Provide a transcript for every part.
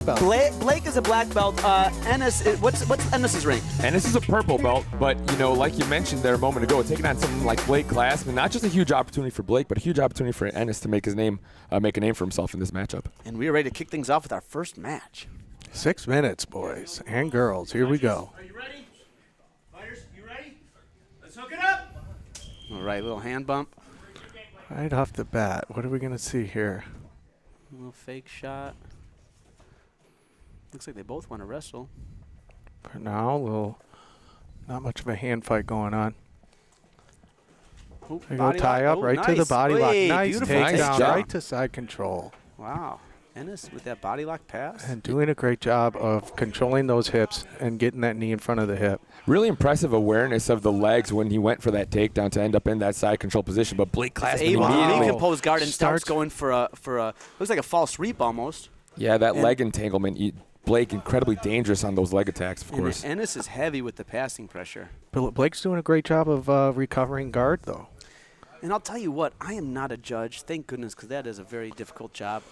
Blake is a black belt. Enes, what's Enes's rank? Enes is a purple belt, but you know, like you mentioned there a moment ago, taking on someone like Blake Klassman, not just a huge opportunity for Blake, but a huge opportunity for Enes to make his name, make a name for himself in this matchup. And we are ready to kick things off with our first match. 6 minutes, boys and girls. Here we go. Are you ready? Fighters, you ready? Let's hook it up. All right, little hand bump. Right off the bat, what are we going to see here? A little fake shot. Looks like they both want to wrestle. For now, not much of a hand fight going on. Ooh, There you go, tie up right to the body lock. Nice takedown, right to side control. Wow. Enes with that body lock pass. And doing a great job of controlling those hips and getting that knee in front of the hip. Really impressive awareness of the legs when he went for that takedown to end up in that side control position. But Blake Klassman able to immediately recompose guard and starts going for a looks like a false reap almost. Yeah, that leg entanglement. Blake incredibly dangerous on those leg attacks, of course. Ennis is heavy with the passing pressure. Blake's doing a great job of recovering guard, though. And I'll tell you what, I am not a judge, thank goodness, because that is a very difficult job.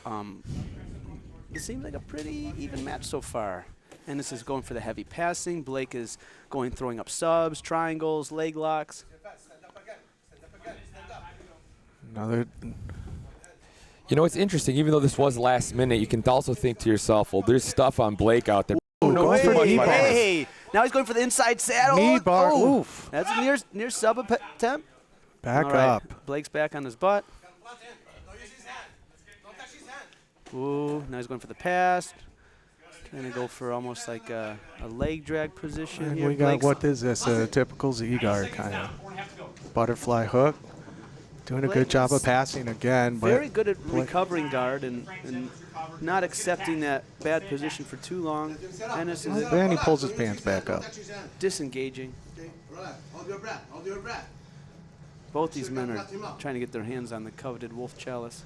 It seems like a pretty even match so far. Ennis is going for the heavy passing. Blake is throwing up subs, triangles, leg locks. Another. You know, it's interesting. Even though this was last minute, you can also think to yourself, well, there's stuff on Blake out there. Ooh, going for knee bar. Hey, now he's going for the inside saddle. Knee bar. Oh, Oof. that's near sub attempt. Back All right, up. Blake's back on his butt. Ooh, now he's going for the pass. Trying to go for almost like a leg drag position And here. we got, Blake's what is this, a typical Z-guard kind of. Butterfly hook. Doing a good job of passing again. very good at recovering guard and not accepting that bad position for too long. Enes is Then he pulls his pants back up. disengaging. Hold your breath. Hold your breath. Both these men are trying to get their hands on the coveted Wolf Chalice.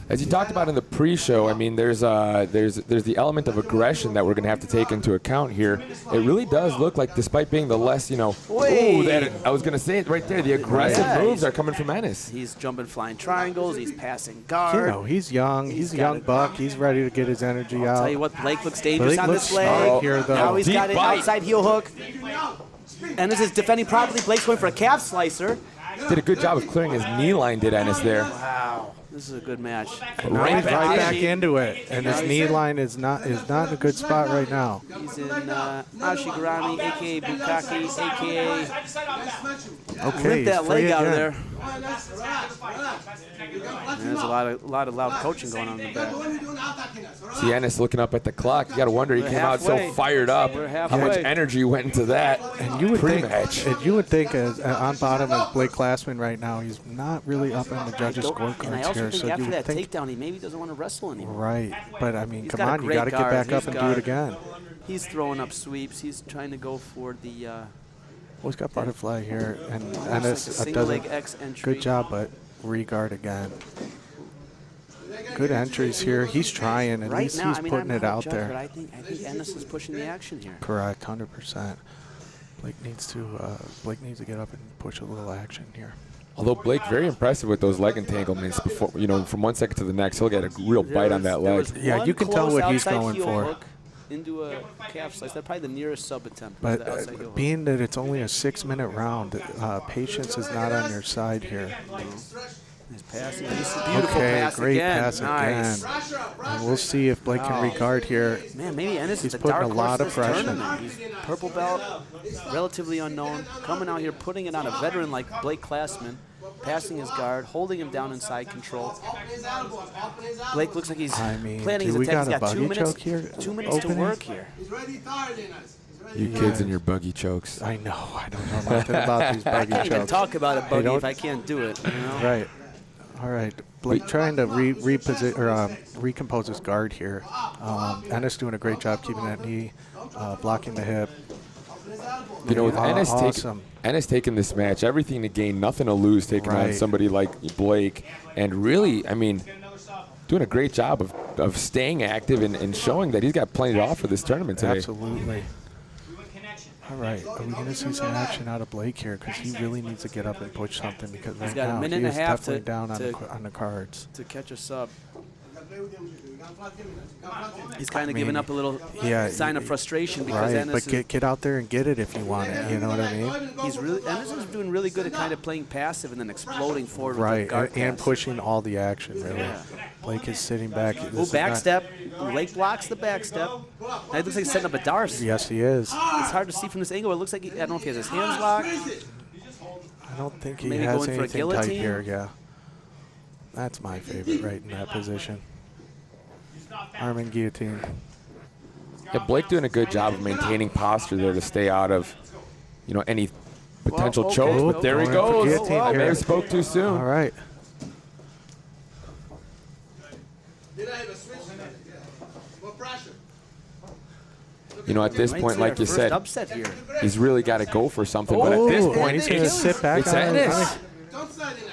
As you talked about in the pre-show, I mean, there's the element of aggression that we're going to have to take into account here. It really does look like, despite being the less, you know, I was going to say it right there, the aggressive moves are coming from Enes. He's jumping flying triangles. He's passing guard. You know, he's young. He's a young buck. He's ready to get his energy out. I'll tell you what, Blake looks dangerous Blake on looks this leg. smart here, though. Now he's Deep got an bite. outside heel hook. Enes is defending properly. Blake's going for a calf slicer. Did a good job of clearing his knee line, did Enes there. Wow. This is a good match. Right back into it, and his knee line is not in a good spot right now. He's in Ashigarami, a.k.a. Bukaki, a.k.a. Okay, Rip that he's leg free out of again. there. There's a lot of loud coaching going on in the back. See Enes looking up at the clock. You got to wonder, he We're came out halfway. so fired up. We're How halfway. much energy went into that And you would pre-match. think as on bottom as Blake Klassman right now, he's not really up on the judges' And I scorecards also here. think So you after would that think, takedown, he maybe doesn't want to wrestle anymore. right? But I mean, He's come got a on, you great got to get guard. back up He's and do guard. it again. He's throwing up sweeps. He's trying to go for the Well, he's got butterfly here, and like a Enes single does leg a X entry. good job, but regard again. Good entries here. He's trying, at Right least now, he's I mean, putting I'm it not a out judge, there. But I think Enes is pushing the action here. Correct, 100%. Blake needs to get up and push a little action here. Although Blake very impressive with those leg entanglements before, you know, from 1 second to the next, he'll get a real bite on that leg. Yeah, you can tell what he's going for. Hook into a calf slice. That's probably the nearest sub attempt. But the outside heel hook. being that it's only a 6-minute round, patience is not on your side here. His passing. Beautiful Okay, pass great again. pass Nice. again. And we'll see if Blake can regard here. Man, maybe Enes He's is the putting dark a lot horse of this pressure. tournament. He's purple belt, relatively unknown, coming out here, putting it on a veteran like Blake Klassman, passing his guard, holding him down inside control. Blake looks like he's planning his do we attack. got He's a got 2 buggy minutes. choke here? 2 minutes to opening? work here. You kids and your buggy chokes. I know. I don't know nothing about these I buggy can't even chokes. talk about a buggy don't- if I can't do it. You know? Right. All right. Blake trying to recompose his guard here. Enes doing a great job keeping that knee, blocking the hip. You know, with Awesome. Enes taking this match, everything to gain, nothing to lose, taking on Right. somebody like Blake. And really, I mean, doing a great job of staying active and showing that he's got plenty to offer this tournament today. Absolutely. All right. Are we going to see some action out of Blake here? Because he really needs to get up and push something because right got a now minute he and a is half definitely to- down to- on the cards. To catch a sub. He's kind of giving up a little sign of frustration because right, Enes but get out there and get it if you want it. You know what I mean? Enes is doing really good at kind of playing passive and then exploding forward with Right, the guard and pass. pushing all the action, really. Yeah. Blake is sitting back. Oh, back step. Blake blocks the back step. It looks like he's setting up a Darce. Yes, he is. It's hard to see from this angle. It looks like, I don't know if he has his hands locked. I don't think he Maybe has going for a anything tight guillotine? here, yeah. That's my favorite right in that position. Arm and guillotine. Yeah, Blake doing a good job of maintaining posture there to stay out of, any potential okay, chokes. But okay. there he Going for goes. guillotine I may here. have spoke too soon. All right. At this Might point, see like our you first said, upset here. he's really got to go for something. But at this Oh, point, he's going to sit back it's on Enes.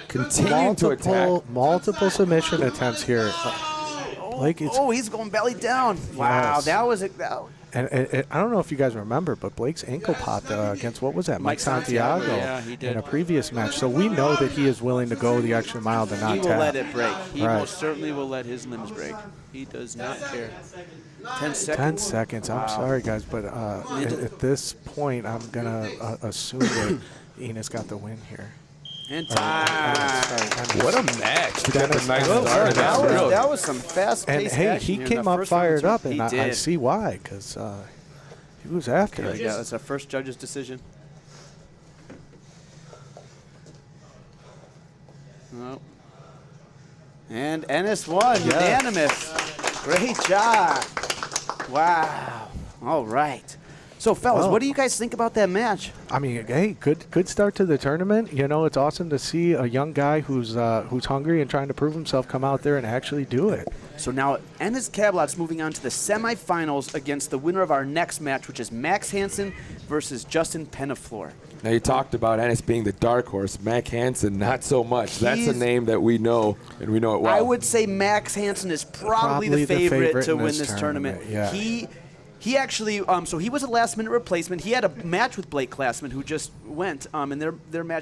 Continuing to attack. multiple submission attempts here. Blake is, Oh, he's going belly down. Wow, Yes. that was and I don't know if you guys remember, but Blake's ankle popped against, what was that, Mike Santiago, Yeah, he did. in a previous match. So we know that he is willing to go the extra mile to not He will tap. let it break. He Right. most certainly will let his limbs break. He does not care. 10 seconds. 10 seconds. I'm sorry, guys, but at this point, I'm going to assume that Enes got the win here. And time. What a match to get the Dennis nice Enes. start. That was some fast-paced And hey, action he here in came the up first fired round. up, and He I did. see why, because he was after it. Yeah, that's our first judge's decision. Oh. And Enes won, unanimous. Great job. Wow. All right. So, fellas, Well, what do you guys think about that match? I mean, hey, good start to the tournament. It's awesome to see a young guy who's hungry and trying to prove himself come out there and actually do it. So now Enes Canbolat's moving on to the semifinals against the winner of our next match, which is Max Hansen versus Justin Penaflor. Now, you talked about Enes being the dark horse. Mac Hansen, not so much. That's a name that we know, and we know it well. I would say Max Hansen is probably the favorite to in win this tournament. Yeah. He actually, so he was a last-minute replacement. He had a match with Blake Klassman, who just went, and their match